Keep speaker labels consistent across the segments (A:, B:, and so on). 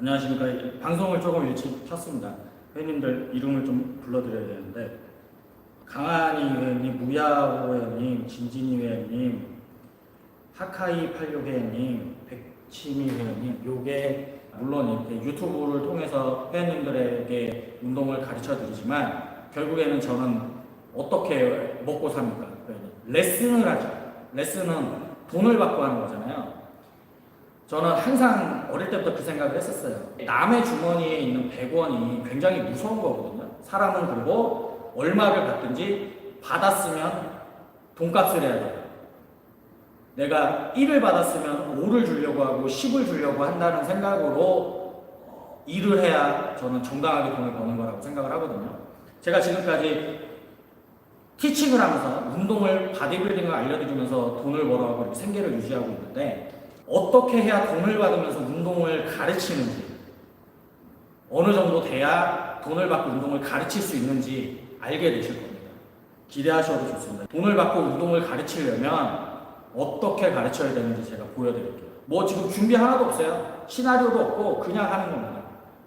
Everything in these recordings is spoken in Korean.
A: 안녕하십니까. 방송을 조금 일찍 켰습니다. 회원님들 이름을 좀 불러드려야 되는데, 강한이 회원님, 무야호 회원님, 진진이 회원님, 하카이 86 회원님, 백치미 회원님, 요게 물론 이렇게 유튜브를 통해서 회원님들에게 운동을 가르쳐 드리지만 결국에는 저는 어떻게 먹고 삽니까? 레슨을 하죠. 레슨은 돈을 받고 하는 거잖아요. 저는 항상 어릴 때부터 그 생각을 했었어요. 남의 주머니에 있는 100원이 굉장히 무서운 거거든요. 사람은 그리고 얼마를 받든지 받았으면 돈값을 해야 돼요. 내가 1을 받았으면 5를 주려고 하고 10을 주려고 한다는 생각으로 일을 해야 저는 정당하게 돈을 버는 거라고 생각을 하거든요. 제가 지금까지 티칭을 하면서 운동을 바디빌딩을 알려드리면서 돈을 벌어가고 이렇게 생계를 유지하고 있는데, 어떻게 해야 돈을 받으면서 운동을 가르치는지, 어느 정도 돼야 돈을 받고 운동을 가르칠 수 있는지 알게 되실 겁니다. 기대하셔도 좋습니다. 돈을 받고 운동을 가르치려면 어떻게 가르쳐야 되는지 제가 보여드릴게요. 뭐 지금 준비 하나도 없어요. 시나리오도 없고 그냥 하는 겁니다.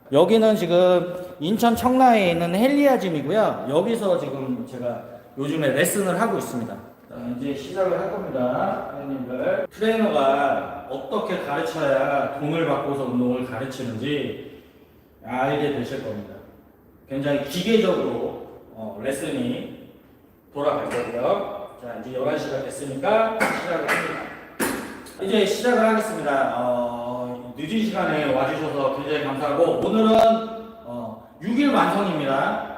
A: 여기는 지금 인천 청라에 있는 헬리아짐이고요. 여기서 지금 제가 요즘에 레슨을 하고 있습니다. 이제 시작을 할 겁니다. 회원님들, 트레이너가 어떻게 가르쳐야 돈을 받고서 운동을 가르치는지 알게 되실 겁니다. 굉장히 기계적으로 레슨이 돌아갈 거고요. 자, 이제 11시가 됐으니까 시작을 합니다. 이제 시작을 하겠습니다. 늦은 시간에 와주셔서 굉장히 감사하고, 오늘은 6일 완성입니다.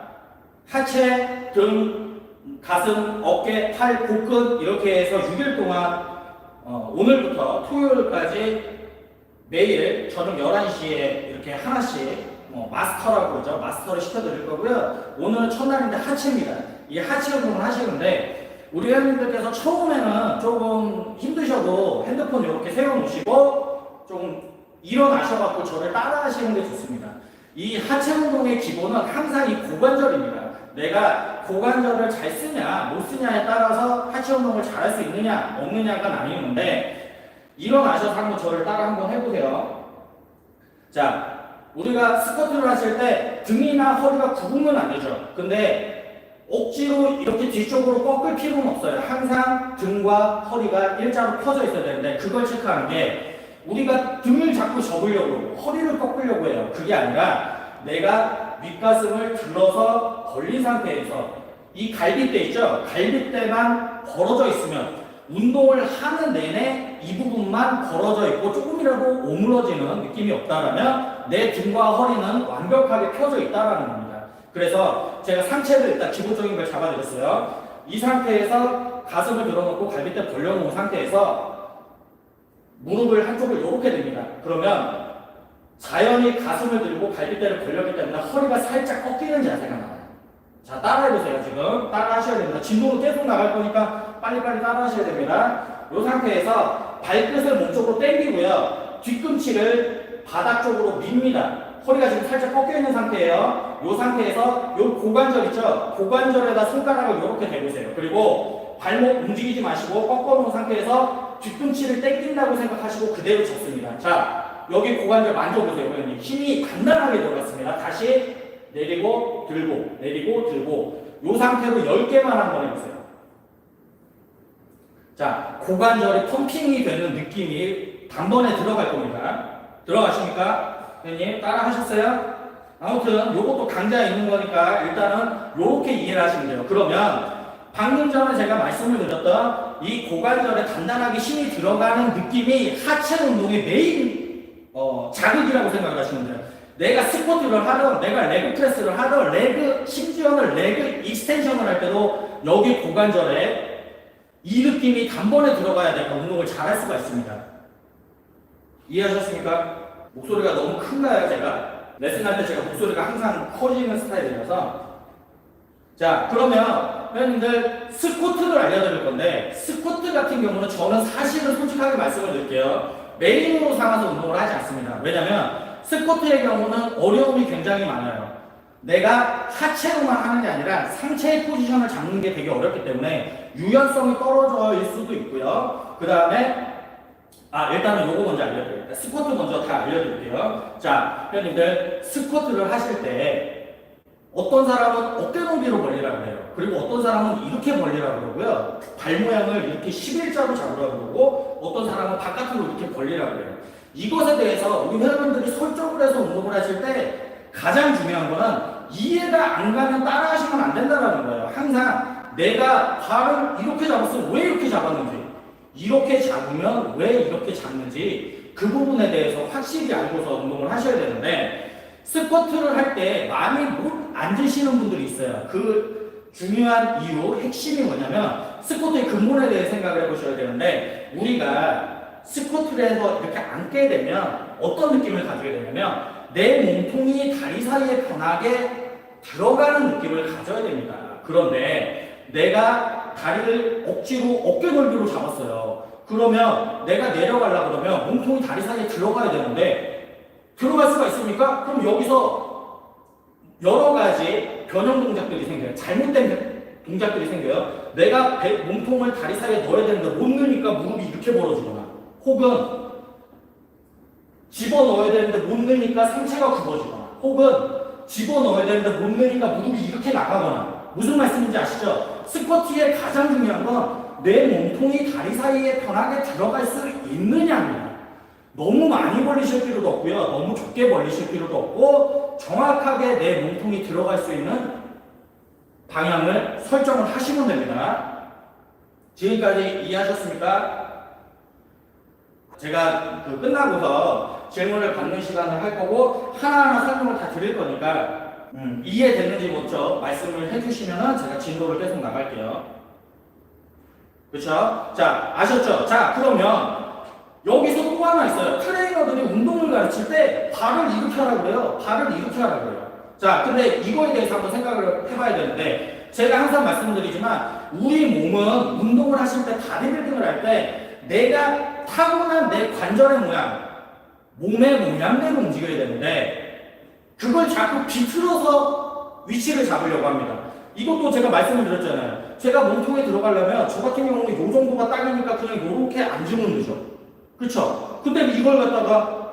A: 하체, 등, 가슴, 어깨, 팔, 복근 이렇게 해서 6일 동안 오늘부터 토요일까지 매일 저녁 11시에 이렇게 하나씩 마스터라고 그러죠. 마스터를 시켜드릴 거고요. 오늘은 첫날인데 하체입니다. 이 하체 운동을 하시는데, 우리 회원님들께서 처음에는 조금 힘드셔도 핸드폰 이렇게 세워놓으시고 좀 일어나셔갖고 저를 따라 하시는 게 좋습니다. 이 하체 운동의 기본은 항상 이 고관절입니다. 내가 고관절을 잘 쓰냐 못 쓰냐에 따라서 하체 운동을 잘할 수 있느냐 없느냐가 나뉘는데, 일어나셔서 한번 저를 따라 한번 해보세요. 자, 우리가 스쿼트를 하실 때 등이나 허리가 굽으면 안 되죠. 근데 억지로 이렇게 뒤쪽으로 꺾을 필요는 없어요. 항상 등과 허리가 일자로 펴져 있어야 되는데, 그걸 체크하는 게, 우리가 등을 자꾸 접으려고 허리를 꺾으려고 해요. 그게 아니라 내가 윗가슴을 들어서 벌린 상태에서 이 갈비뼈 있죠? 갈비뼈만 벌어져 있으면, 운동을 하는 내내 이 부분만 벌어져 있고 조금이라도 오므러지는 느낌이 없다라면 내 등과 허리는 완벽하게 펴져 있다라는 겁니다. 그래서 제가 상체를 일단 기본적인 걸 잡아드렸어요. 이 상태에서 가슴을 들어놓고 갈비뼈 벌려놓은 상태에서 무릎을 한쪽을 이렇게 듭니다. 그러면 자연히 가슴을 들고 갈비뼈를 벌렸기 때문에 허리가 살짝 꺾이는 자세가 나와요. 자, 따라해보세요. 지금 따라 하셔야 됩니다. 진도로 계속 나갈 거니까 빨리빨리 따라 하셔야 됩니다. 이 상태에서 발끝을 몸쪽으로 당기고요. 뒤꿈치를 바닥 쪽으로 밉니다. 허리가 지금 살짝 꺾여있는 상태예요. 이 상태에서 이 고관절 있죠? 고관절에다 손가락을 이렇게 대보세요. 그리고 발목 움직이지 마시고 꺾어놓은 상태에서 뒤꿈치를 당긴다고 생각하시고 그대로 젖습니다. 자, 여기 고관절 만져보세요. 회원님. 힘이 단단하게 들어갔습니다. 다시 내리고 들고 내리고 들고, 이 상태로 10개만 한번 해보세요. 자, 고관절이 펌핑이 되는 느낌이 단번에 들어갈 겁니다. 들어가십니까? 회원님 따라 하셨어요? 아무튼 요것도 강좌에 있는 거니까 일단은 요렇게 이해를 하시면 돼요. 그러면 방금 전에 제가 말씀을 드렸던 이 고관절에 단단하게 힘이 들어가는 느낌이 하체 운동의 메인 자극이라고 생각을 하시면 돼요. 내가 스쿼트를 하든 내가 레그 프레스를 하든 심지어는 레그 익스텐션을 할 때도 여기 고관절에 이 느낌이 단번에 들어가야 내가 운동을 잘할 수가 있습니다. 이해하셨습니까? 목소리가 너무 큰가요? 제가 레슨할 때 제가 목소리가 항상 커지는 스타일이라서. 자, 그러면 회원님들 스쿼트를 알려드릴 건데, 스쿼트 같은 경우는 저는 사실은 솔직하게 말씀을 드릴게요. 메인으로 삼아서 운동을 하지 않습니다. 왜냐면 스쿼트의 경우는 어려움이 굉장히 많아요. 내가 하체로만 하는 게 아니라 상체의 포지션을 잡는 게 되게 어렵기 때문에 유연성이 떨어질 수도 있고요. 그 다음에 일단은 요거 먼저 알려드릴게요. 스쿼트 먼저 다 알려드릴게요. 자, 회원님들 스쿼트를 하실 때 어떤 사람은 어깨 너비로 벌리라고 해요. 그리고 어떤 사람은 이렇게 벌리라고 그러고요. 발 모양을 이렇게 11자로 잡으라고 그러고 어떤 사람은 바깥으로 이렇게 벌리라고 해요. 이것에 대해서 우리 회원님들이 설정을 해서 운동을 하실 때 가장 중요한 거는 이해가 안 가면 따라 하시면 안 된다는 거예요. 항상 내가 발을 이렇게 잡았으면 왜 이렇게 잡았는지, 이렇게 잡으면 왜 이렇게 잡는지 그 부분에 대해서 확실히 알고서 운동을 하셔야 되는데, 스쿼트를 할 때 많이 못 앉으시는 분들이 있어요. 그 중요한 이유, 핵심이 뭐냐면 스쿼트의 근본에 대해 생각을 해보셔야 되는데, 우리가 스쿼트를 해서 이렇게 앉게 되면 어떤 느낌을 가지게 되냐면 내 몸통이 다리 사이에 편하게 들어가는 느낌을 가져야 됩니다. 그런데 내가 다리를 억지로 어깨 넓이로 잡았어요. 그러면 내가 내려가려고 그러면 몸통이 다리 사이에 들어가야 되는데 들어갈 수가 있습니까? 그럼 여기서 여러 가지 변형 동작들이 생겨요. 잘못된 동작들이 생겨요. 내가 몸통을 다리 사이에 넣어야 되는데 못 넣으니까 무릎이 이렇게 벌어지거나, 혹은 집어넣어야 되는데 못 넣으니까 상체가 굽어지거나, 혹은 집어넣어야 되는데 못 넣으니까 무릎이 이렇게 나가거나. 무슨 말씀인지 아시죠? 스쿼트의 가장 중요한 건 내 몸통이 다리 사이에 편하게 들어갈 수 있느냐입니다. 너무 많이 벌리실 필요도 없고요. 너무 좁게 벌리실 필요도 없고, 정확하게 내 몸통이 들어갈 수 있는 방향을 설정을 하시면 됩니다. 지금까지 이해하셨습니까? 제가 끝나고서 질문을 받는 시간을 할 거고 하나하나 설명을 다 드릴 거니까 이해됐는지 먼저 말씀을 해주시면 제가 진도를 계속 나갈게요. 그렇죠? 자, 아셨죠? 자, 그러면 여기서 또 하나 있어요. 트레이너들이 운동을 가르칠 때 발을 이렇게 하라고 그래요. 발을 이렇게 하라고 그래요. 자, 근데 이거에 대해서 한번 생각을 해봐야 되는데, 제가 항상 말씀드리지만 우리 몸은 운동을 하실 때, 바디빌딩을 할 때 내가 타고난 내 관절의 모양, 몸의 모양대로 움직여야 되는데 그걸 자꾸 비틀어서 위치를 잡으려고 합니다. 이것도 제가 말씀을 드렸잖아요. 제가 몸통에 들어가려면 저 같은 경우는 이 정도가 딱이니까 그냥 이렇게 앉으면 되죠. 그쵸? 근데 이걸 갖다가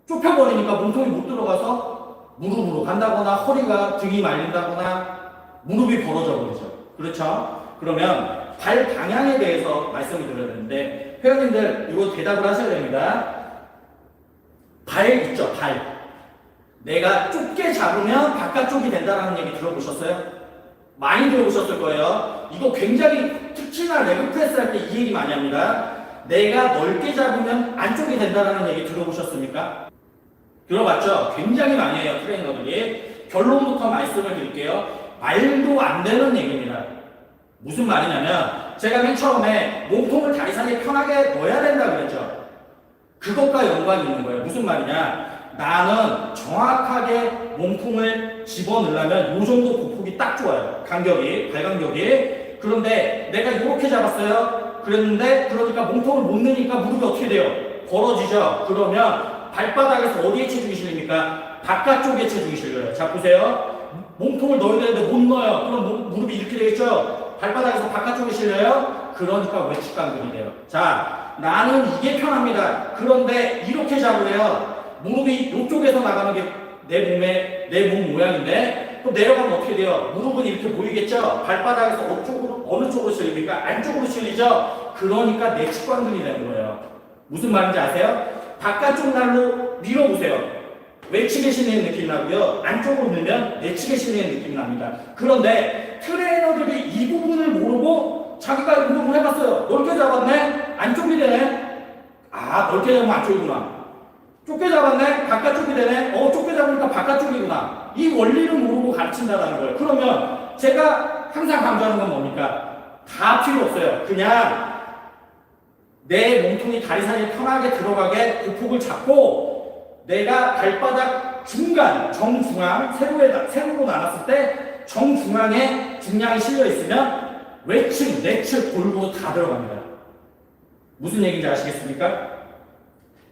A: 좁혀버리니까 몸통이 못 들어가서 무릎으로 간다거나 허리가 등이 말린다거나 무릎이 벌어져 버리죠. 그렇죠? 그러면 발 방향에 대해서 말씀을 드려야 되는데, 회원님들 이거 대답을 하셔야 됩니다. 발 있죠, 발. 내가 좁게 잡으면 바깥쪽이 된다는 얘기 들어보셨어요? 많이 들어보셨을 거예요. 이거 굉장히 특히나 레그 프레스 할 때 이 얘기 많이 합니다. 내가 넓게 잡으면 안쪽이 된다는 얘기 들어보셨습니까? 들어봤죠? 굉장히 많이 해요, 트레이너들이. 결론부터 말씀을 드릴게요. 말도 안 되는 얘기입니다. 무슨 말이냐면 제가 맨 처음에 몸통을 다리 사이에 편하게 넣어야 된다 그랬죠. 그것과 연관이 있는 거예요. 무슨 말이냐? 나는 정확하게 몸통을 집어넣으려면 이 정도 보폭이 딱 좋아요. 간격이, 발 간격이. 그런데 내가 이렇게 잡았어요. 그랬는데 그러니까 몸통을 못 넣으니까 무릎이 어떻게 돼요? 벌어지죠. 그러면 발바닥에서 어디에 체중이 실립니까? 바깥쪽에 체중이 실려요. 자, 보세요. 몸통을 넣어야 되는데 못 넣어요. 그럼 무릎이 이렇게 되겠죠? 발바닥에서 바깥쪽에 실려요? 그러니까 외측 간격이 돼요. 자, 나는 이게 편합니다. 그런데 이렇게 잡으래요. 무릎이 이쪽에서 나가는 게 내 몸 모양인데, 그럼 내려가면 어떻게 돼요? 무릎은 이렇게 보이겠죠? 발바닥에서 어느 쪽으로 실립니까? 안쪽으로 실리죠? 그러니까 내측 간격이 되는 거예요. 무슨 말인지 아세요? 바깥쪽 날로 밀어보세요. 외측에 실리는 느낌이 나고요. 안쪽으로 밀면 내측에 실리는 느낌이 납니다. 그런데 트레이너들이 이 부분을 모르고 자기가 운동을 해봤어요. 넓게 잡았네? 안쪽이 되네? 아, 넓게 잡으면 안쪽이구나. 좁게 잡았네? 바깥쪽이 되네? 좁게 잡으니까 바깥쪽이구나. 이 원리를 모르고 가르친다는 거예요. 그러면 제가 항상 강조하는 건 뭡니까? 다 필요 없어요. 그냥 내 몸통이 다리 사이에 편하게 들어가게 보폭을 잡고 내가 발바닥 중간, 정중앙, 세로로 나눴을 때 정중앙에 중량이 실려 있으면 외측, 내측, 골고루 다 들어갑니다. 무슨 얘기인지 아시겠습니까?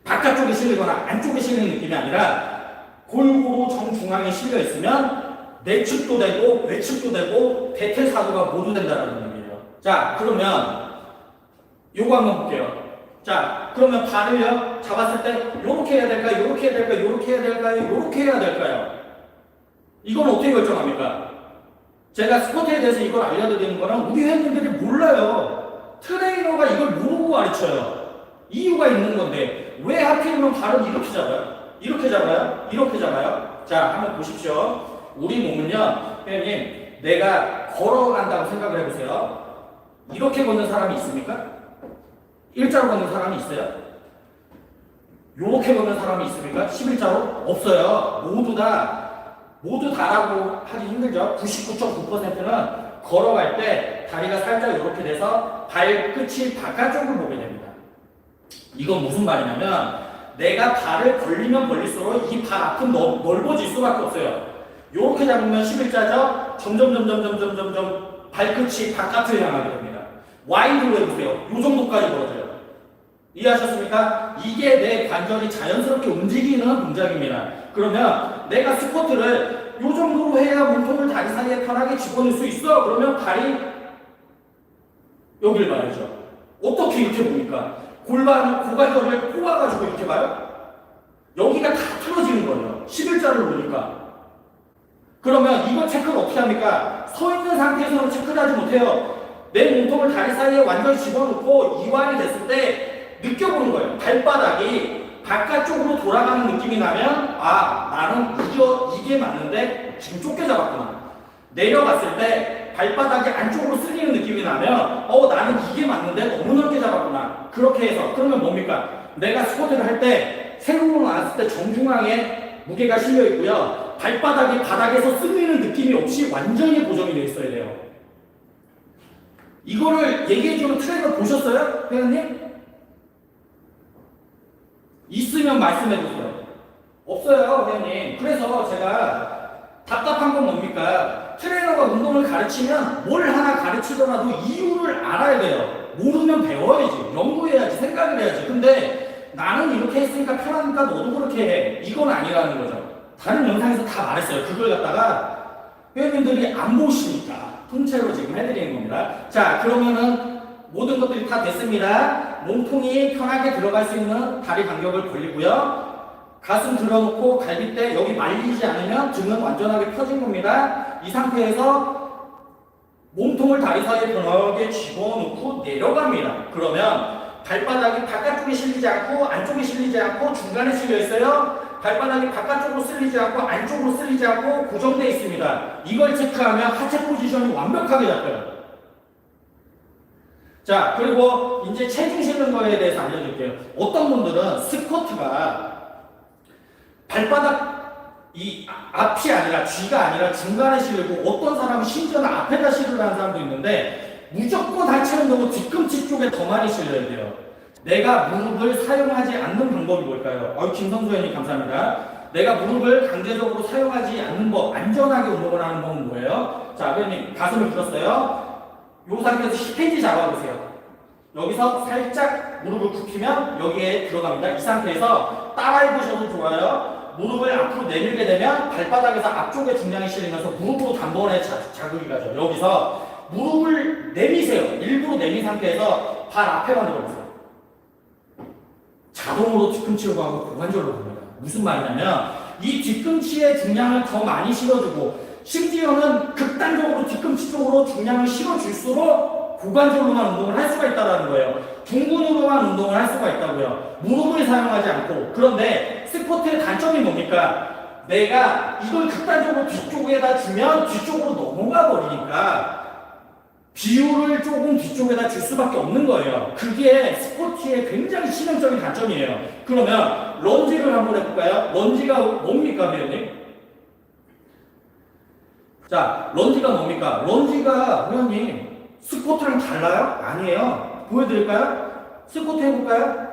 A: 바깥쪽에 실리거나 안쪽에 실리는 느낌이 아니라 골고루 정중앙에 실려 있으면 내측도 되고 외측도 되고 대퇴사두가 모두 된다는 얘기예요. 자, 그러면 요거 한번 볼게요. 자, 그러면 발을요 잡았을 때 요렇게 해야 될까요? 요렇게 해야 될까요? 요렇게 해야 될까요? 요렇게 해야 될까요? 이건 어떻게 결정합니까? 제가 스쿼트에 대해서 이걸 알려드리는 거는 우리 회원님들이 몰라요. 트레이너가 이걸 모르고 가르쳐요. 이유가 있는 건데 왜 하필이면 발은 이렇게 잡아요? 이렇게 잡아요? 이렇게 잡아요? 자, 한번 보십시오. 우리 몸은요, 회원님, 내가 걸어간다고 생각을 해보세요. 이렇게 걷는 사람이 있습니까? 일자로 걷는 사람이 있어요? 요렇게 걷는 사람이 있습니까? 11자로? 없어요. 모두 다라고 하기 힘들죠. 99.9%는 걸어갈 때 다리가 살짝 이렇게 돼서 발끝이 바깥쪽으로 보게 됩니다. 이건 무슨 말이냐면 내가 발을 벌리면 벌릴수록 이 발 앞은 넓어질 수밖에 없어요. 이렇게 잡으면 11자죠. 점점 발끝이 바깥을 향하게 됩니다. 와이드로 해보세요. 이 정도까지 벌어져요. 이해하셨습니까? 이게 내 관절이 자연스럽게 움직이는 동작입니다. 그러면 내가 스쿼트를 이 정도로 해야 몸통을 다리 사이에 편하게 집어넣을 수 있어. 그러면 발이 여길 봐야죠. 어떻게 이렇게 보니까 고관절을 꼬아가지고 이렇게 봐요? 여기가 다 틀어지는 거예요. 11자를 보니까. 그러면 이거 체크를 어떻게 합니까? 서 있는 상태에서는 체크를 하지 못해요. 내 몸통을 다리 사이에 완전히 집어넣고 이완이 됐을 때 느껴보는 거예요. 발바닥이 바깥쪽으로 돌아가는 느낌이 나면 나는 이게 맞는데 지금 좁게 잡았구나. 내려갔을 때 발바닥이 안쪽으로 쓸리는 느낌이 나면 나는 이게 맞는데 너무 넓게 잡았구나. 그렇게 해서 그러면 뭡니까? 내가 스쿼트를 할 때 세우고 나왔을 때 정중앙에 무게가 실려 있고요. 발바닥이 바닥에서 쓸리는 느낌이 없이 완전히 고정이 되어 있어야 돼요. 이거를 얘기해주는 트레이너 보셨어요? 회원님? 있으면 말씀해주세요. 없어요, 회원님. 그래서 제가 답답한 건 뭡니까? 트레이너가 운동을 가르치면 뭘 하나 가르치더라도 이유를 알아야 돼요. 모르면 배워야지. 연구해야지. 생각을 해야지. 근데 나는 이렇게 했으니까 편하니까 너도 그렇게 해. 이건 아니라는 거죠. 다른 영상에서 다 말했어요. 그걸 갖다가 회원님들이 안 보시니까 통째로 지금 해드리는 겁니다. 자, 그러면은 모든 것들이 다 됐습니다. 몸통이 편하게 들어갈 수 있는 다리 간격을 벌리고요. 가슴 들어놓고 갈비뼈 여기 말리지 않으면 등은 완전하게 펴진 겁니다. 이 상태에서 몸통을 다리 사이에 편하게 집어넣고 내려갑니다. 그러면 발바닥이 바깥쪽에 실리지 않고 안쪽에 실리지 않고 중간에 실려 있어요. 발바닥이 바깥쪽으로 쓸리지 않고 안쪽으로 쓸리지 않고 고정되어 있습니다. 이걸 체크하면 하체 포지션이 완벽하게 잡혀요. 자, 그리고 이제 체중 실는 거에 대해서 알려드릴게요. 어떤 분들은 스쿼트가 발바닥 이 앞이 아니라 뒤가 아니라 중간에 실리고 어떤 사람은 심지어는 앞에다 실으라는 사람도 있는데 무조건 하체는 너무 뒤꿈치 쪽에 더 많이 실려야 돼요. 내가 무릎을 사용하지 않는 방법이 뭘까요? 김성수 회원님 감사합니다. 내가 무릎을 강제적으로 사용하지 않는 법, 안전하게 운동을 하는 법은 뭐예요? 자, 회원님 가슴을 들었어요. 이 상태에서 10cm 잡아보세요. 여기서 살짝 무릎을 굽히면 여기에 들어갑니다. 이 상태에서 따라해보셔도 좋아요. 무릎을 앞으로 내밀게 되면 발바닥에서 앞쪽에 중량이 실리면서 무릎으로 단번에 자극이 가죠. 여기서 무릎을 내미세요. 일부러 내민 상태에서 발 앞에만 들어보세요. 자동으로 뒤꿈치로 가고 고관절로 갑니다. 무슨 말이냐면 이 뒤꿈치에 중량을 더 많이 실어주고 심지어는 극단적으로 뒤꿈치 쪽으로 중량을 실어줄수록 고관절로만 운동을 할 수가 있다는 거예요. 둥근으로만 운동을 할 수가 있다고요. 무릎을 사용하지 않고. 그런데 스쿼트의 단점이 뭡니까? 내가 이걸 극단적으로 뒤쪽에다 주면 뒤쪽으로 넘어가 버리니까 비율을 조금 뒤쪽에다 줄 수밖에 없는 거예요. 그게 스쿼트의 굉장히 치명적인 단점이에요. 그러면 런지를 한번 해볼까요? 런지가 뭡니까, 회원님? 자, 런지가 뭡니까? 런지가 회원님 스쿼트랑 달라요? 아니에요. 보여드릴까요? 스쿼트 해볼까요?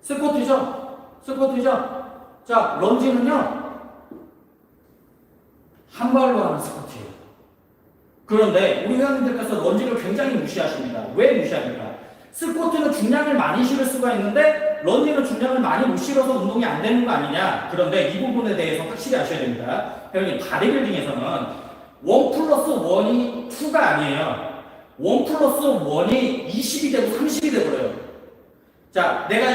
A: 스쿼트죠? 자, 런지는요 한 발로 하는 스쿼트예요. 그런데 우리 회원님들께서 런지를 굉장히 무시하십니다. 왜 무시합니까? 스쿼트는 중량을 많이 실을 수가 있는데 런지는 중량을 많이 못 실어서 운동이 안 되는 거 아니냐? 그런데 이 부분에 대해서 확실히 아셔야 됩니다. 회원님, 바디빌딩에서는 1+1이 2가 아니에요. 1+1이 20이 되고 30이 되버려요. 자, 내가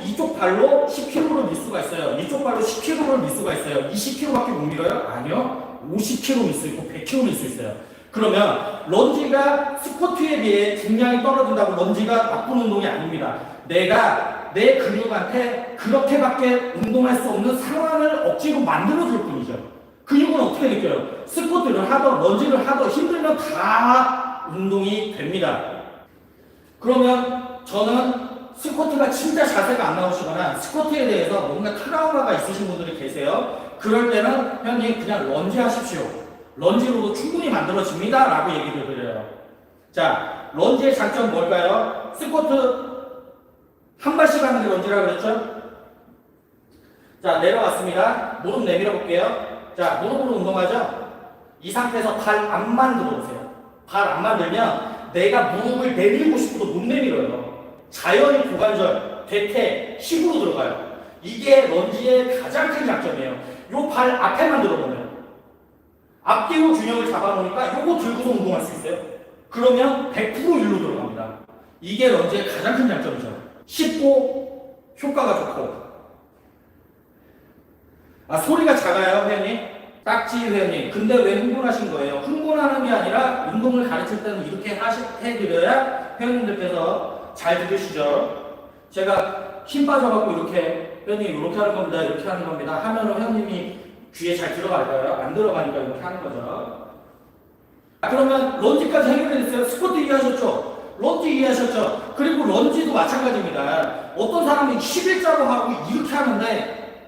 A: 이쪽 발로 10kg를 밀 수가 있어요. 이쪽 발로 10kg를 밀 수가 있어요. 20kg밖에 못 밀어요? 아니요. 50kg 밀 수 있고 100kg 밀 수 있어요. 그러면 런지가 스쿼트에 비해 중량이 떨어진다고 런지가 나쁜 운동이 아닙니다. 내가 내 근육한테 그렇게밖에 운동할 수 없는 상황을 억지로 만들어줄 뿐이죠. 근육은 어떻게 느껴요? 스쿼트를 하던 런지를 하던 힘들면 다 운동이 됩니다. 그러면 저는 스쿼트가 진짜 자세가 안 나오시거나 스쿼트에 대해서 뭔가 트라우마가 있으신 분들이 계세요. 그럴 때는 형님 그냥 런지 하십시오. 런지로도 충분히 만들어집니다 라고 얘기를 드려요. 자, 런지의 장점 뭘까요? 스쿼트 한 발씩 하는 게 런지라고 그랬죠? 자, 내려왔습니다. 무릎 내밀어 볼게요. 자, 무릎으로 운동하죠? 이 상태에서 발 앞만 들어오세요. 발 앞만 들면 내가 무릎을 내밀고 싶어도 못 내밀어요. 자연히 고관절, 대퇴, 힙으로 들어가요. 이게 런지의 가장 큰 장점이에요. 요 발 앞에만 들어보면 앞뒤로 균형을 잡아놓으니까 요거 들고서 운동할 수 있어요. 그러면 100% 일로 들어갑니다. 이게 런지의 가장 큰 장점이죠. 쉽고 효과가 좋고. 아, 소리가 작아요, 회원님? 딱지 회원님. 근데 왜 흥분하신 거예요? 흥분하는 게 아니라 운동을 가르칠 때는 이렇게 해드려야 회원님들께서 잘 들으시죠. 제가 힘 빠져갖고 이렇게 회원님 이렇게 하는 겁니다, 이렇게 하는 겁니다 하면은 회원님이 귀에 잘 들어갈까요? 안 들어가니까 이렇게 하는 거죠. 아, 그러면 런지까지 해결이 됐어요. 스쿼트 이해하셨죠? 런지 이해하셨죠? 그리고 런지도 마찬가지입니다. 어떤 사람이 11자로 하고 이렇게 하는데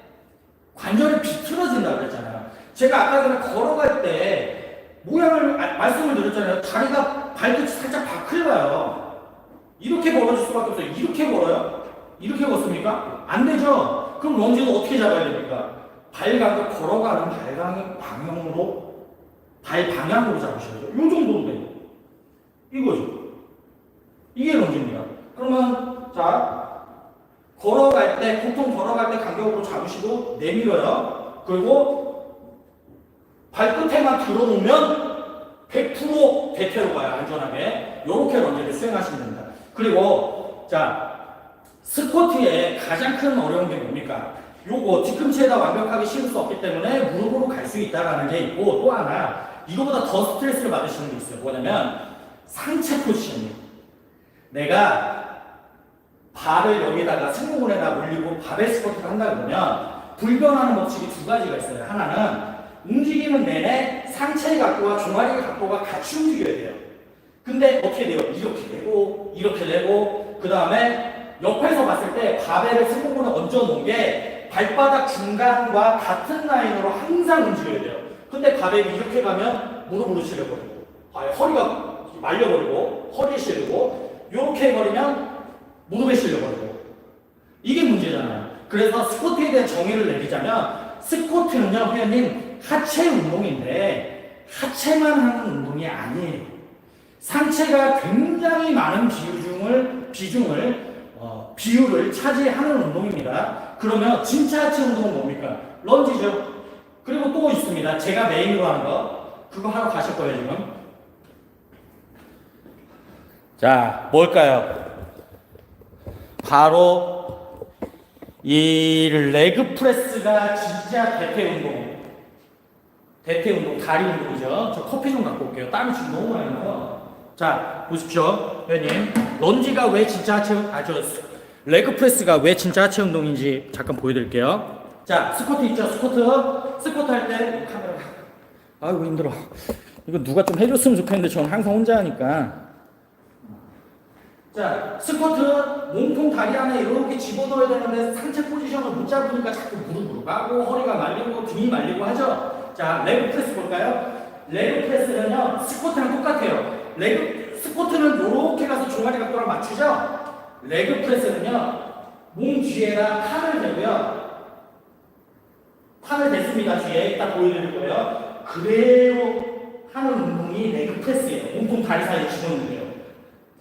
A: 관절이 비틀어진다고 그랬잖아요. 제가 아까 전에 걸어갈 때 모양을 말씀을 드렸잖아요. 다리가 발끝이 살짝 바클려요. 이렇게 벌어질 수밖에 없어요. 이렇게 걸어요? 이렇게 걷습니까? 안 되죠? 그럼 런지도 어떻게 잡아야 됩니까? 발각을 걸어가는 발 방향으로 잡으셔야죠. 요 정도로 돼요. 이거죠. 이게 런지입니다. 그러면 자, 걸어갈 때 보통 걸어갈 때 간격으로 잡으시고 내밀어요. 그리고 발끝에만 들어놓으면 100% 대퇴로 가요. 안전하게. 요렇게 런지를 수행하시면 됩니다. 그리고 자, 스쿼트의 가장 큰 어려운 게 뭡니까? 요거 뒤꿈치에다 완벽하게 씌울 수 없기 때문에 무릎으로 갈 수 있다라는 게 있고, 또 하나 이거보다 더 스트레스를 받으시는 게 있어요. 뭐냐면 상체 포지션이에요. 내가 발을 여기다가 승모근에다 올리고 바벨 스쿼트를 한다 그러면 불변하는 법칙이 두 가지가 있어요. 하나는 움직이는 내내 상체의 각도와 종아리 각도가 같이 움직여야 돼요. 근데 어떻게 돼요? 이렇게 내고 그 다음에 옆에서 봤을 때 바벨을 승모근에 얹어 놓은 게 발바닥 중간과 같은 라인으로 항상 움직여야 돼요. 근데 바벨이 이렇게 가면 무릎으로 실려버리고 허리가 말려버리고 허리에 실리고 이렇게 해버리면 무릎에 실려버리고 이게 문제잖아요. 그래서 스쿼트에 대한 정의를 내리자면 스쿼트는요, 회원님 하체 운동인데 하체만 하는 운동이 아니에요. 상체가 굉장히 많은 비율을 차지하는 운동입니다. 그러면 진짜 하체 운동은 뭡니까? 런지죠. 그리고 또 있습니다. 제가 메인으로 하는 거. 그거 하러 가실 거예요, 지금. 자, 뭘까요? 바로 이 레그 프레스가 진짜 대퇴 운동, 다리 운동이죠. 저 커피 좀 갖고 올게요. 땀이 지금 너무 많이 나요. 자, 보십시오, 회원님. 런지가 왜 진짜 하체, 레그 프레스가 왜 진짜 하체 운동인지 잠깐 보여드릴게요. 자, 스쿼트 있죠? 스쿼트 할 때 카메라. 아이고 힘들어. 이거 누가 좀 해줬으면 좋겠는데 저는 항상 혼자 하니까. 자, 스쿼트 몸통 다리 안에 이렇게 집어넣어야 되는데 상체 포지션을 못 잡으니까 자꾸 무릎으로 가고 허리가 말리고 등이 말리고 하죠. 자, 레그 프레스 볼까요? 레그 프레스는요 스쿼트랑 똑같아요. 스쿼트는 이렇게 가서 종아리 각도랑 맞추죠. 레그 프레스는요 몸 뒤에다 팔을 대고요. 팔을 댔습니다. 뒤에 이따 보여드릴 거예요. 그대로 하는 운동이 레그 프레스예요. 몸통 다리 사이에 집어넣는 거예요.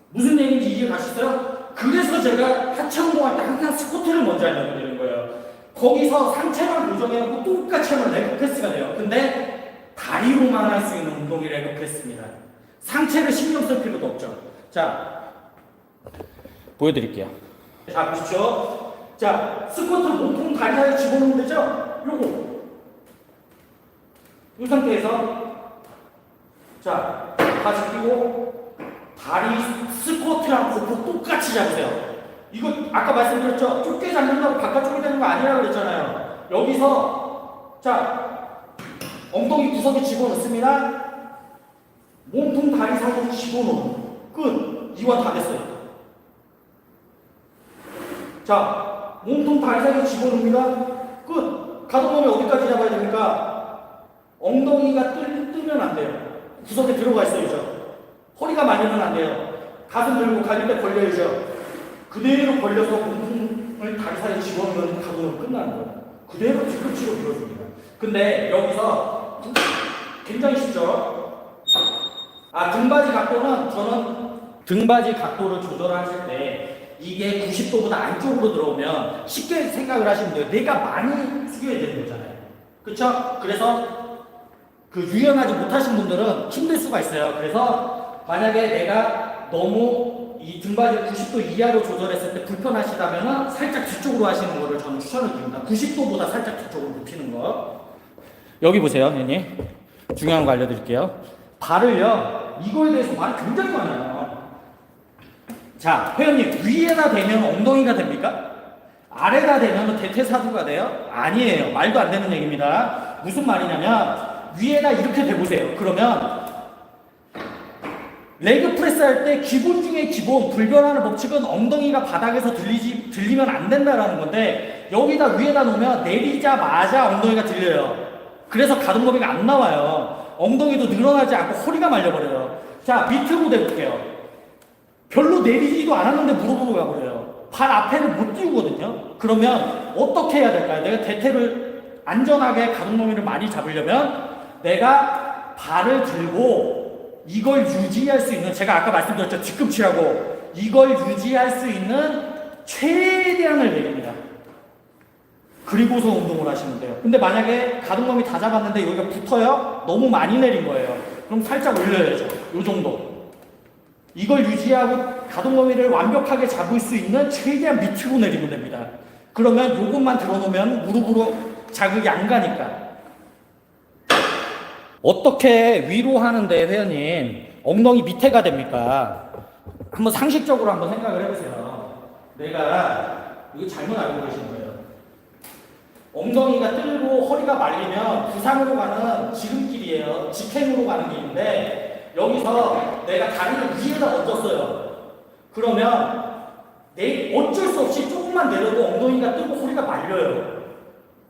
A: 무슨 얘기인지 이해 가시죠? 그래서 제가 하체 운동할 때 항상 스쿼트를 먼저 알려드리는 거예요. 거기서 상체만 고정해놓고 똑같이 하면 레그 프레스가 돼요. 근데 다리로만 할 수 있는 운동이 레그 프레스입니다. 상체를 신경 쓸 필요도 없죠. 자, 보여드릴게요. 자, 보십시오. 자, 스쿼트 몸통 다리 사이에 집어넣으면 되죠? 요거. 이 상태에서 자, 다시 끼고 다리 스쿼트랑 고폭 똑같이 잡으세요. 이거 아까 말씀드렸죠? 좁게 잡는다고 바깥쪽이 되는 거 아니라 그랬잖아요. 여기서 자, 엉덩이 구석에 집어넣습니다. 몸통 다리 사이에 집어넣는 끝. 이완 다 됐어요. 자, 몸통 다리 사이에 집어넣습니다. 끝. 가동범위 어디까지 잡아야 됩니까? 엉덩이가 뜨면 안 돼요. 구석에 들어가 있어야죠. 허리가 말리면 안 돼요. 가슴 들고 갈릴 때 벌려야죠. 그대로 벌려서 몸통을 다리 사이에 집어넣으면 가동은 끝나는 거예요. 그대로 뒤꿈치로 밀어줍니다. 근데 여기서 굉장히 쉽죠? 등바지 각도는 저는 등바지 각도를 조절하실 때 이게 90도보다 안쪽으로 들어오면 쉽게 생각을 하시면 돼요. 내가 많이 숙여야 되는 거잖아요. 그쵸? 그래서 유연하지 못하신 분들은 힘들 수가 있어요. 그래서 만약에 내가 너무 이 등바지를 90도 이하로 조절했을 때 불편하시다면 살짝 뒤쪽으로 하시는 거를 저는 추천을 드립니다. 90도보다 살짝 뒤쪽으로 눕히는 거. 여기 보세요, 형님. 중요한 거 알려드릴게요. 발을요, 이거에 대해서 말이 굉장히 많아요. 자, 회원님, 위에다 대면 엉덩이가 됩니까? 아래다 대면 대퇴사두가 돼요? 아니에요. 말도 안 되는 얘기입니다. 무슨 말이냐면, 위에다 이렇게 대보세요. 그러면 레그 프레스 할 때 기본 중에 기본 불변하는 법칙은 엉덩이가 바닥에서 들리면 안 된다라는 건데 여기다 위에다 놓으면 내리자마자 엉덩이가 들려요. 그래서 가동 범위가 안 나와요. 엉덩이도 늘어나지 않고 허리가 말려버려요. 자, 밑으로 대볼게요. 별로 내리지도 않았는데 무릎으로 가버려요. 발 앞에를 못 띄우거든요. 그러면 어떻게 해야 될까요? 내가 대퇴를 안전하게 가동 범위를 많이 잡으려면 내가 발을 들고 이걸 유지할 수 있는, 제가 아까 말씀드렸죠, 뒤꿈치라고. 이걸 유지할 수 있는 최대한을 내립니다. 그리고서 운동을 하시면 돼요. 근데 만약에 가동범위 다 잡았는데 여기가 붙어요? 너무 많이 내린 거예요. 그럼 살짝 올려야죠. 요 정도. 이걸 유지하고 가동범위를 완벽하게 잡을 수 있는 최대한 밑으로 내리면 됩니다. 그러면 요것만 들어놓으면 무릎으로 자극이 안 가니까. 어떻게 위로 하는데 회원님 엉덩이 밑에가 됩니까? 한번 상식적으로 한번 생각을 해보세요. 내가 이거 잘못 알고 계신 거예요. 엉덩이가 뜨고 허리가 말리면 부상으로 가는 지름길이에요. 직행으로 가는 길인데 여기서 내가 다리를 위에다 얹었어요. 그러면 어쩔 수 없이 조금만 내려도 엉덩이가 뜨고 허리가 말려요.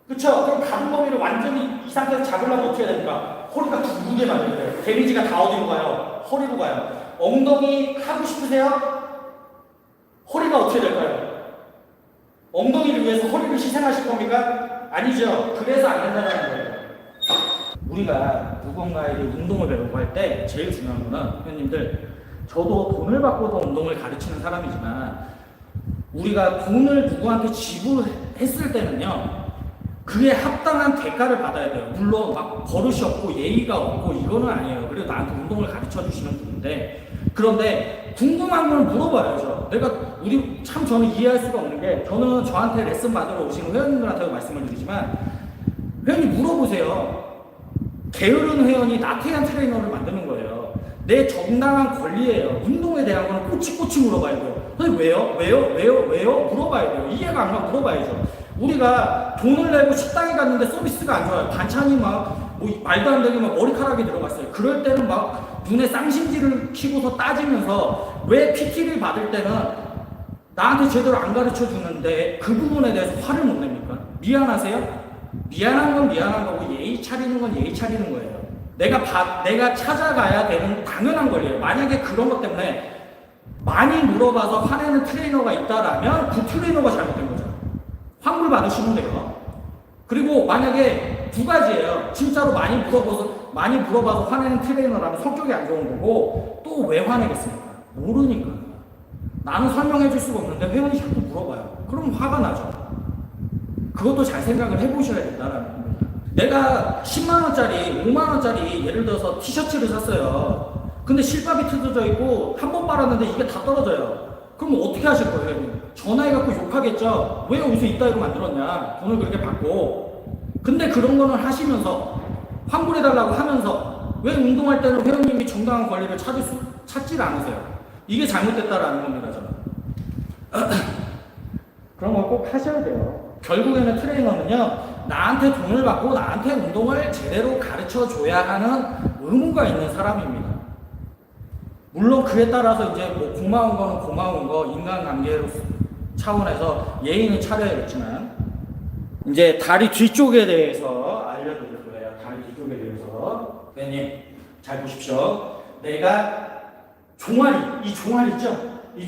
A: 그쵸? 그럼 가동 범위를 완전히 이 상태에서 잡으려면 어떻게 해야 됩니까? 허리가 둥글게 만들어야 돼요. 데미지가 다 어디로 가요? 허리로 가요. 엉덩이 하고 싶으세요? 허리가 어떻게 될까요? 엉덩이를 위해서 허리를 희생하실 겁니까? 아니죠. 그래서 안 된다는 거예요. 우리가 누군가에게 운동을 배우고 할 때 제일 중요한 거는 회원님들, 저도 돈을 받고도 운동을 가르치는 사람이지만 우리가 돈을 누구한테 지불했을 때는요, 그에 합당한 대가를 받아야 돼요. 물론 막 버릇이 없고 예의가 없고 이거는 아니에요. 그래도 나한테 운동을 가르쳐 주시는 분인데, 그런데 궁금한 걸 물어봐야죠. 우리 참 저는 이해할 수가 없는 게, 저는 저한테 레슨 받으러 오시는 회원님들한테도 말씀을 드리지만, 회원님 물어보세요. 게으른 회원이 나태한 트레이너를 만드는 거예요. 내 정당한 권리예요. 운동에 대한 거는 꼬치꼬치 물어봐야 돼요. 선생님 왜요? 물어봐야 돼요. 이해가 안 가면 물어봐야죠. 우리가 돈을 내고 식당에 갔는데 서비스가 안 좋아요. 반찬이 뭐 말도 안 되게 머리카락이 들어갔어요. 그럴 때는 막 눈에 쌍심지를 키고서 따지면서 왜 PT를 받을 때는 나한테 제대로 안 가르쳐 주는데 그 부분에 대해서 화를 못 냅니까? 미안하세요? 미안한 건 미안한 거고 예의 차리는 건 예의 차리는 거예요. 내가 찾아가야 되는 당연한 권리예요. 만약에 그런 것 때문에 많이 물어봐서 화내는 트레이너가 있다라면 그 트레이너가 잘못된 거죠. 환불 받으시면 돼요. 그리고 만약에 두 가지예요. 진짜로 많이 물어봐서 화내는 트레이너라면 성격이 안 좋은 거고, 또 왜 화내겠습니까? 모르니까. 나는 설명해 줄 수가 없는데 회원이 자꾸 물어봐요. 그럼 화가 나죠. 그것도 잘 생각을 해보셔야 된다라는 겁니다. 내가 10만원짜리, 5만원짜리 예를 들어서 티셔츠를 샀어요. 근데 실밥이 뜯어져 있고 한 번 빨았는데 이게 다 떨어져요. 그럼 어떻게 하실 거예요, 회원님? 전화해갖고 욕하겠죠? 왜 여기서 이따위로 만들었냐? 돈을 그렇게 받고. 근데 그런 거는 하시면서, 환불해달라고 하면서, 왜 운동할 때는 회원님이 정당한 권리를 찾질 않으세요? 이게 잘못됐다라는 겁니다, 저는. 그런 걸 꼭 하셔야 돼요. 결국에는 트레이너는요, 나한테 돈을 받고 나한테 운동을 제대로 가르쳐 줘야 하는 의무가 있는 사람입니다. 물론 그에 따라서 이제 뭐 고마운 거는 고마운 거, 인간관계로 차원에서 예의는 차려야겠지만, 이제 다리 뒤쪽에 대해서 알려드릴 거예요. 다리 뒤쪽에 대해서. 회원님, 잘 보십시오. 내가 종아리, 이 종아리 있죠? 이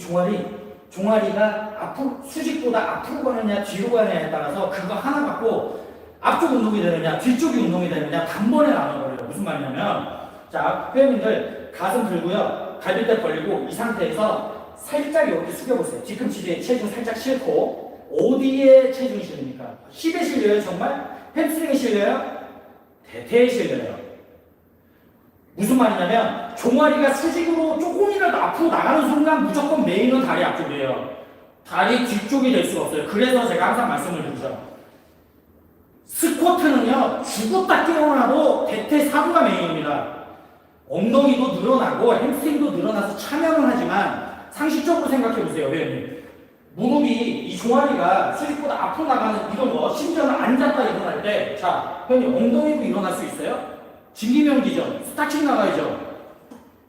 A: 종아리가 앞으로, 수직보다 앞으로 가느냐, 뒤로 가느냐에 따라서 그거 하나 갖고 앞쪽 운동이 되느냐, 뒤쪽이 운동이 되느냐, 단번에 나눠버려요. 무슨 말이냐면, 자, 회원님들 가슴 들고요. 갈비뼈 벌리고 이 상태에서 살짝 이렇게 숙여보세요. 뒤꿈치에 체중 살짝 싣고, 어디에 체중이 실립니까? 힙에 실려요, 정말? 햄스트링에 실려요? 대퇴에 실려요. 무슨 말이냐면 종아리가 수직으로 조금이라도 앞으로 나가는 순간 무조건 메인은 다리 앞쪽이에요. 다리 뒤쪽이 될 수가 없어요. 그래서 제가 항상 말씀을 드리죠. 스쿼트는요, 죽었다 깨어나도 대퇴 사두가 메인입니다. 엉덩이도 늘어나고 햄스트링도 늘어나서 참여는 하지만 상식적으로 생각해 보세요, 회원님. 무릎이, 이 종아리가 수직보다 앞으로 나가는 이런 거, 심지어는 앉았다 일어날 때, 자, 회원님 엉덩이도 일어날 수 있어요? 진기명기죠. 스타칭 나가야죠.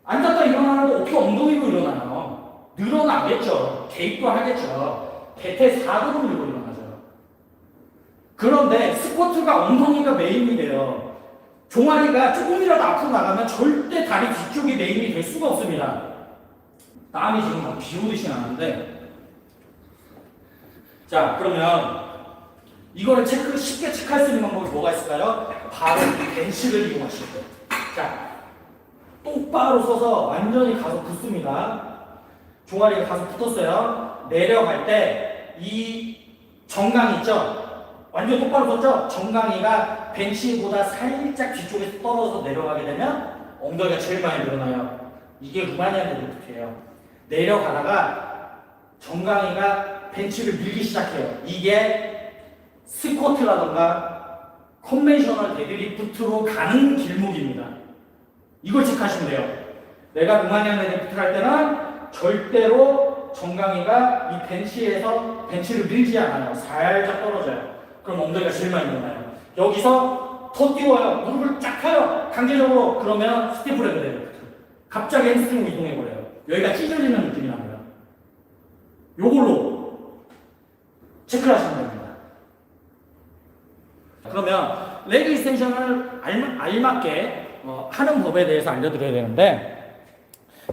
A: 앉았다 일어나는데 어떻게 엉덩이로 일어나요? 늘어나겠죠. 개입도 하겠죠. 대퇴 4두로 밀고 일어나죠. 그런데 스쿼트가 엉덩이가 메인이 돼요. 종아리가 조금이라도 앞으로 나가면 절대 다리 뒤쪽이 메인이 될 수가 없습니다. 땀이 지금 막 비 오듯이 나는데, 자, 그러면 이거를 쉽게 체크할 수 있는 방법이 뭐가 있을까요? 바로 이 벤치를 이용하실 거예요. 자, 똑바로 서서 완전히 가서 붙습니다. 종아리가 가서 붙었어요. 내려갈 때 이 정강 있죠? 완전 똑바로 섰죠? 정강이가 벤치보다 살짝 뒤쪽에 떨어져서 내려가게 되면 엉덩이가 제일 많이 늘어나요. 이게 루마니안 데드리프트예요. 내려가다가 정강이가 벤치를 밀기 시작해요. 이게 스쿼트라던가 컨벤셔널 데드리프트로 가는 길목입니다. 이걸 체크하시면 돼요. 내가 루마니안 데드리프트를 할 때는 절대로 정강이가 이 벤치에서 벤치를 밀지 않아요. 살짝 떨어져요. 그럼 엉덩이가 제일 많이 늘어나요. 여기서 더 띄워요. 무릎을 쫙 펴요. 강제적으로. 그러면 스티프 레그 데드리프트. 갑자기 햄스트링으로 이동해버려요. 여기가 찢어지는 느낌이 납니다. 요걸로 체크를 하시면 됩니다. 그러면 레그 익스텐션을 알맞게 하는 법에 대해서 알려드려야 되는데,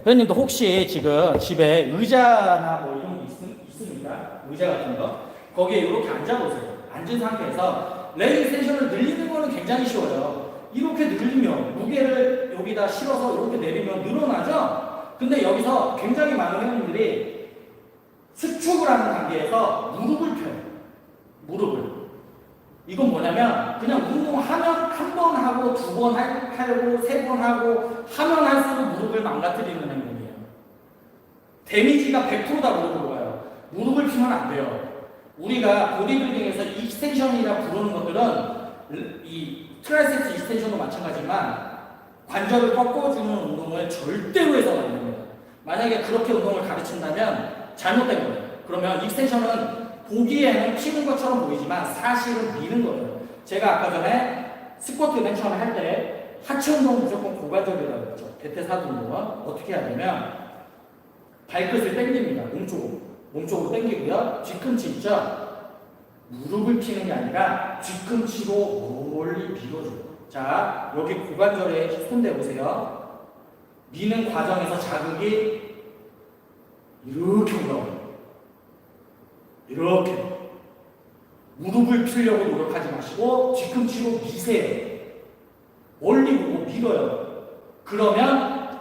A: 회원님도 혹시 지금 집에 의자나 뭐 이런 거 있습니까? 의자 같은 거 거기에 이렇게 앉아보세요. 앉은 상태에서 레그 익스텐션을 늘리는 거는 굉장히 쉬워요. 이렇게 늘리면 무게를 여기다 실어서 이렇게 내리면 늘어나죠? 근데 여기서 굉장히 많은 회원님들이 수축을 하는 단계에서 무릎을 펴요. 무릎을. 이건 뭐냐면 그냥 운동하면 한 번 하고 두 번 하고 세 번 하고 하면 할수록 무릎을 망가뜨리는 행동이에요. 데미지가 100%다 무릎으로 가요. 무릎을 피면 안 돼요. 우리가 보디빌딩에서 익스텐션이라 부르는 것들은 이 트라이셉스 익스텐션도 마찬가지지만 관절을 꺾어주는 운동을 절대로 해서는 안 됩니다. 만약에 그렇게 운동을 가르친다면 잘못된 거예요. 그러면 익스텐션은 보기에는 피는 것처럼 보이지만 사실은 미는 거예요. 제가 아까 전에 스쿼트 맨 처음에 할 때 하체 운동 무조건 고관절이라고 했죠. 대퇴사두 운동은 어떻게 해야 되면 발끝을 당깁니다. 몸쪽으로 당기고요. 뒤꿈치 있죠? 무릎을 피는 게 아니라 뒤꿈치로 멀리 밀어줘요. 자, 여기 고관절에 손 대보세요. 미는 과정에서 자극이 이렇게 올라와요. 이렇게 무릎을 피려고 노력하지 마시고 뒤꿈치로 미세요. 멀리 보고 밀어요. 그러면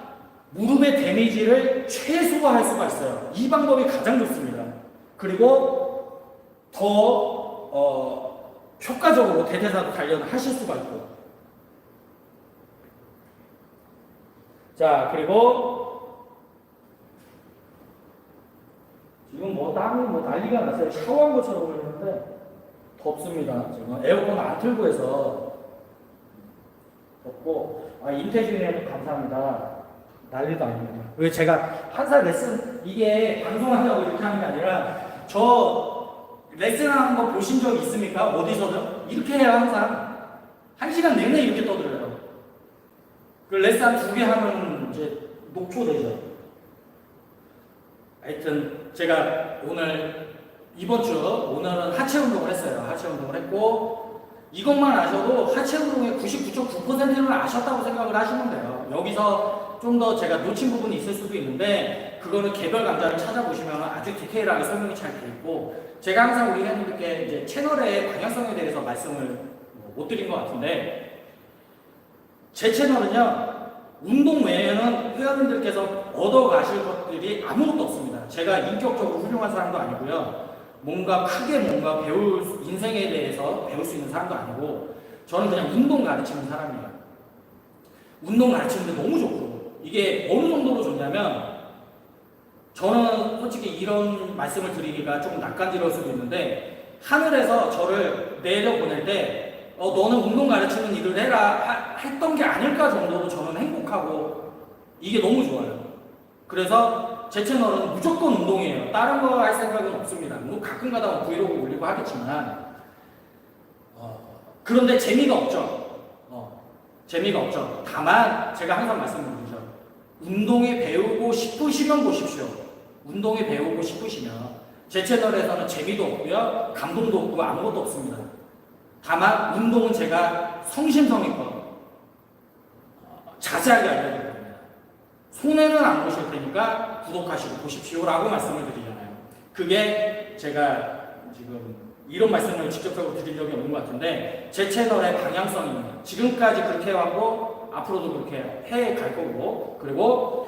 A: 무릎의 데미지를 최소화할 수가 있어요. 이 방법이 가장 좋습니다. 그리고 더 효과적으로 대퇴사두 단련을 하실 수가 있고. 자, 그리고 지금 뭐 땀이 뭐 난리가 났어요. 샤워한 것처럼 보이는데 덥습니다. 지금 에어컨 안 틀고 해서 덥고. 임태준님 감사합니다. 난리도 아닙니다. 왜 제가 항상 레슨 이게 방송한다고 이렇게 하는 게 아니라 저 레슨하는 거 보신 적 있습니까? 어디서든 이렇게 해요. 항상 1시간 내내 이렇게 떠들어요. 그 레슨 한 2개 하면 이제 녹초되죠. 하여튼 제가 오늘 이번 주 오늘은 하체 운동을 했어요. 하체 운동을 했고 이것만 아셔도 하체 운동의 99.9%는 아셨다고 생각을 하시면 돼요. 여기서 좀 더 제가 놓친 부분이 있을 수도 있는데 그거는 개별 강좌를 찾아보시면 아주 디테일하게 설명이 잘 돼 있고 제가 항상 우리 회원님들께 이제 채널의 방향성에 대해서 말씀을 못 드린 것 같은데 제 채널은요 운동 외에는 회원님들께서 얻어가실 것들이 아무것도 없습니다. 제가 인격적으로 훌륭한 사람도 아니고요. 뭔가 크게 뭔가 인생에 대해서 배울 수 있는 사람도 아니고 저는 그냥 운동 가르치는 사람이에요. 운동 가르치는데 너무 좋고 이게 어느 정도로 좋냐면 저는 솔직히 이런 말씀을 드리기가 조금 낯간지러울 수도 있는데 하늘에서 저를 내려보낼 때 너는 운동 가르치는 일을 해라 했던 게 아닐까 정도로 저는 행복하고 이게 너무 좋아요. 그래서 제 채널은 무조건 운동이에요. 다른 거 할 생각은 없습니다. 뭐 가끔 가다 브이로그 올리고 하겠지만 그런데 재미가 없죠. 재미가 없죠. 다만 제가 항상 말씀드리죠. 운동에 배우고 싶으시면 보십시오. 운동에 배우고 싶으시면 제 채널에서는 재미도 없고요. 감동도 없고 아무것도 없습니다. 다만 운동은 제가 성심성의껏 자세하게 알려드릴 겁니다. 손해는 안 보실 테니까 구독하시고 보십시오라고 말씀을 드리잖아요. 그게 제가 지금 이런 말씀을 직접적으로 드린 적이 없는 것 같은데 제 채널의 방향성입니다. 지금까지 그렇게 해왔고 앞으로도 그렇게 해갈 거고 그리고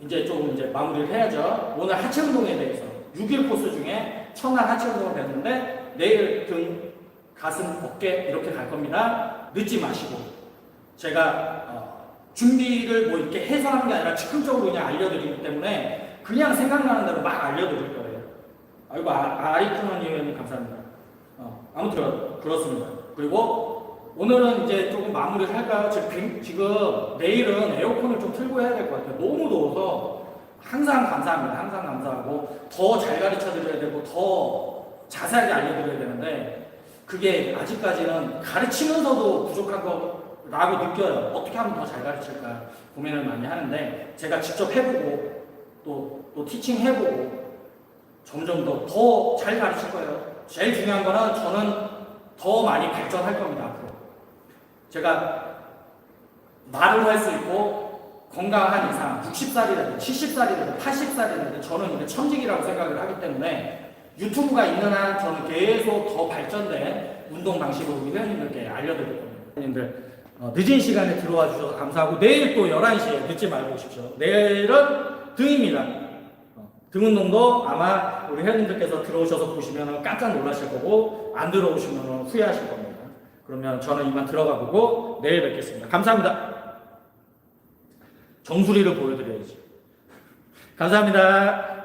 A: 이제 좀 이제 마무리를 해야죠. 오늘 하체 운동에 대해서 6일 코스 중에 천안 하체 운동을 배웠는데 내일 등, 가슴, 어깨 이렇게 갈 겁니다. 늦지 마시고 제가 준비를 뭐 이렇게 해서 하는 게 아니라 즉흥적으로 그냥 알려드리기 때문에 그냥 생각나는 대로 막 알려드릴 거예요. 아이고 아리쿠는 의원님 감사합니다. 아무튼 그렇습니다. 그리고 오늘은 이제 조금 마무리를 할까요? 지금 내일은 에어컨을 좀 틀고 해야 될 것 같아요. 너무 더워서 항상 감사합니다. 항상 감사하고 더 잘 가르쳐 드려야 되고 더 자세하게 알려드려야 되는데 그게 아직까지는 가르치면서도 부족한 거라고 느껴요. 어떻게 하면 더 잘 가르칠까 고민을 많이 하는데 제가 직접 해보고 또 티칭 해보고 점점 더 잘 가르칠 거예요. 제일 중요한 거는 저는 더 많이 발전할 겁니다. 앞으로 제가 말을 할 수 있고 건강한 이상 60살이라든 70살이라든 80살이라든 저는 이제 천직이라고 생각을 하기 때문에 유튜브가 있는 한 저는 계속 더 발전된 운동 방식으로 우리 회원님들께 알려드릴 겁니다. 회원님들 늦은 시간에 들어와 주셔서 감사하고 내일 또 11시에 늦지 말고 오십시오. 내일은 등입니다. 등 운동도 아마 우리 회원님들께서 들어오셔서 보시면 깜짝 놀라실 거고 안 들어오시면 후회하실 겁니다. 그러면 저는 이만 들어가 보고 내일 뵙겠습니다. 감사합니다. 정수리를 보여드려야지. 감사합니다.